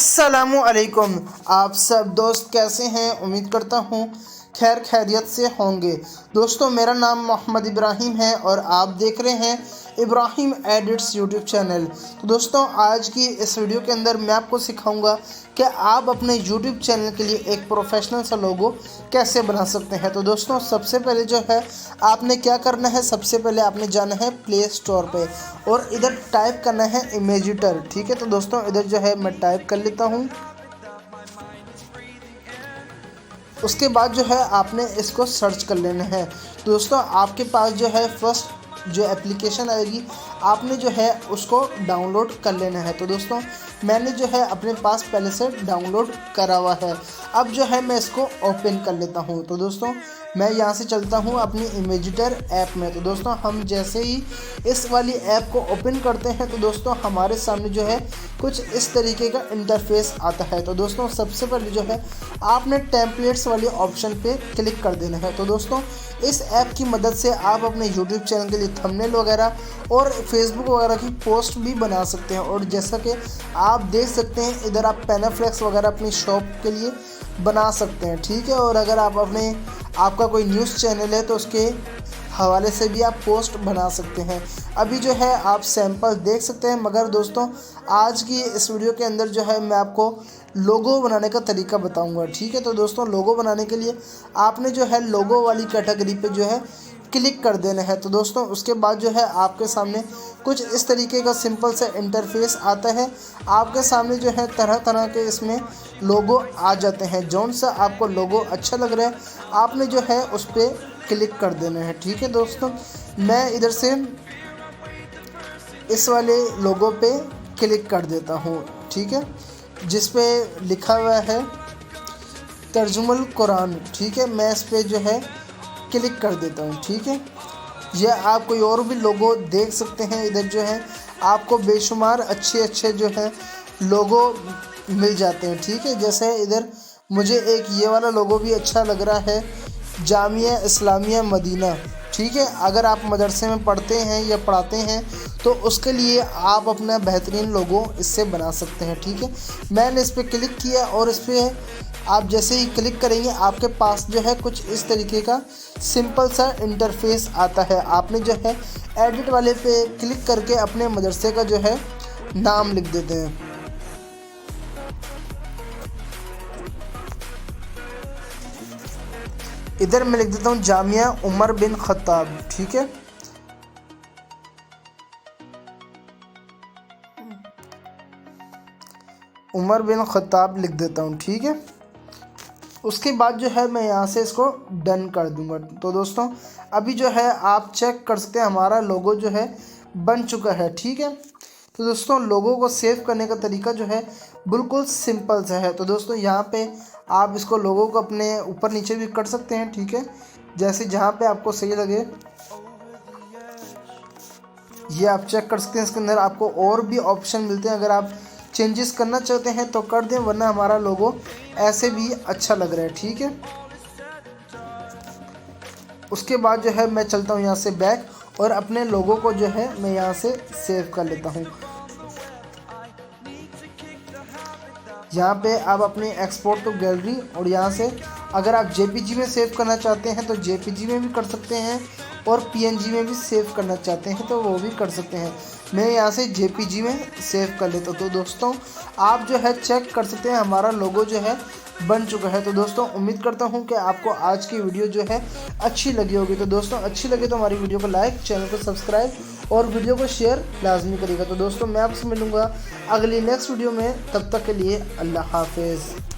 अस्सलामुअलैकुम। आप सब दोस्त कैसे हैं? उम्मीद करता हूँ खैर खैरियत से होंगे। दोस्तों, मेरा नाम मोहम्मद इब्राहिम है और आप देख रहे हैं इब्राहिम एडिट्स यूट्यूब चैनल। तो दोस्तों, आज की इस वीडियो के अंदर मैं आपको सिखाऊंगा कि आप अपने यूट्यूब चैनल के लिए एक प्रोफेशनल सा लोगो कैसे बना सकते हैं। तो दोस्तों, सबसे पहले जो है आपने क्या करना है, सबसे पहले आपने जाना है प्ले स्टोर पे और इधर टाइप करना है इमेजिटर। ठीक है, तो दोस्तों इधर जो है मैं टाइप कर लेता हूँ। उसके बाद जो है आपने इसको सर्च कर लेना है। तो दोस्तों, आपके पास जो है फर्स्ट जो एप्लीकेशन आएगी आपने जो है उसको डाउनलोड कर लेना है। तो दोस्तों, मैंने जो है अपने पास पहले से डाउनलोड करा हुआ है। अब जो है मैं इसको ओपन कर लेता हूँ। तो दोस्तों, मैं यहाँ से चलता हूँ अपनी इमेजिटर ऐप में। तो दोस्तों, हम जैसे ही इस वाली ऐप को ओपन करते हैं तो दोस्तों हमारे सामने जो है कुछ इस तरीके का इंटरफेस आता है। तो दोस्तों, सबसे पहले जो है आपने टेम्पलेट्स वाले ऑप्शन पे क्लिक कर देना है। तो दोस्तों, इस ऐप की मदद से आप अपने यूट्यूब चैनल के लिए थंबनेल वगैरह और फेसबुक वगैरह की पोस्ट भी बना सकते हैं। और जैसा कि आप देख सकते हैं इधर आप पैनाफ्लेक्स वगैरह अपनी शॉप के लिए बना सकते हैं। ठीक है, और अगर आप आपका कोई न्यूज़ चैनल है तो उसके हवाले से भी आप पोस्ट बना सकते हैं। अभी जो है आप सैंपल देख सकते हैं, मगर दोस्तों आज की इस वीडियो के अंदर जो है मैं आपको लोगो बनाने का तरीका बताऊंगा। ठीक है, तो दोस्तों लोगो बनाने के लिए आपने जो है लोगो वाली कैटेगरी पे जो है क्लिक कर देना है। तो दोस्तों उसके बाद जो है आपके सामने कुछ इस तरीके का सिंपल सा इंटरफेस आता है। आपके सामने जो है तरह तरह के इसमें लोगो आ जाते हैं। जौन सा आपको लोगो अच्छा लग रहा है आपने जो है उस पर क्लिक कर देना है। ठीक है दोस्तों, मैं इधर से इस वाले लोगो पे क्लिक कर देता हूँ। ठीक है, जिस पे लिखा हुआ है तर्जुमल कुरान। ठीक है, मैं इस पे जो है क्लिक कर देता हूँ। ठीक है, यह आप कोई और भी लोगो देख सकते हैं। इधर जो है आपको बेशुमार अच्छे जो है लोगो मिल जाते हैं। ठीक है, जैसे इधर मुझे एक ये वाला लोगो भी अच्छा लग रहा है, जामिया इस्लामिया मदीना। ठीक है, अगर आप मदरसे में पढ़ते हैं या पढ़ाते हैं तो उसके लिए आप अपना बेहतरीन लोगो इससे बना सकते हैं। ठीक है, मैंने इस पर क्लिक किया और इस पर आप जैसे ही क्लिक करेंगे आपके पास जो है कुछ इस तरीके का सिंपल सा इंटरफेस आता है। आपने जो है एडिट वाले पे क्लिक करके अपने मदरसे का जो है नाम लिख देते हैं। इधर मैं लिख देता हूँ जामिया उमर बिन खत्ताब। ठीक है, उमर बिन खत्ताब लिख देता हूँ। ठीक है, उसके बाद जो है मैं यहाँ से इसको डन कर दूँगा। तो दोस्तों अभी जो है आप चेक कर सकते हैं हमारा लोगो जो है बन चुका है। ठीक है, तो दोस्तों लोगो को सेव करने का तरीका जो है बिल्कुल सिंपल सा है। तो दोस्तों यहाँ पे आप इसको लोगो को अपने ऊपर नीचे भी कर सकते हैं। ठीक है, जैसे जहाँ पे आपको सही लगे ये आप चेक कर सकते हैं। इसके अंदर आपको और भी ऑप्शन मिलते हैं, अगर आप चेंजेस करना चाहते हैं तो कर दें, वरना हमारा लोगो ऐसे भी अच्छा लग रहा है। ठीक है, उसके बाद जो है मैं चलता हूँ यहाँ से बैक और अपने लोगो को जो है मैं यहाँ से सेव कर लेता हूँ। यहाँ पे आप अपने एक्सपोर्ट टू गैलरी और यहाँ से अगर आप जेपीजी में सेव करना चाहते हैं तो जेपीजी में भी कर सकते हैं और पीएनजी में भी सेव करना चाहते हैं तो वो भी कर सकते हैं। मैं यहाँ से जेपीजी में सेव कर लेता हूँ। तो दोस्तों आप जो है चेक कर सकते हैं हमारा लोगो जो है बन चुका है। तो दोस्तों उम्मीद करता हूँ कि आपको आज की वीडियो जो है अच्छी लगी होगी। तो दोस्तों अच्छी लगे तो हमारी वीडियो को लाइक, चैनल को सब्सक्राइब और वीडियो को शेयर लाजमी करिएगा। तो दोस्तों मैं आपसे मिलूँगा अगली नेक्स्ट वीडियो में, तब तक के लिए अल्लाह हाफिज़।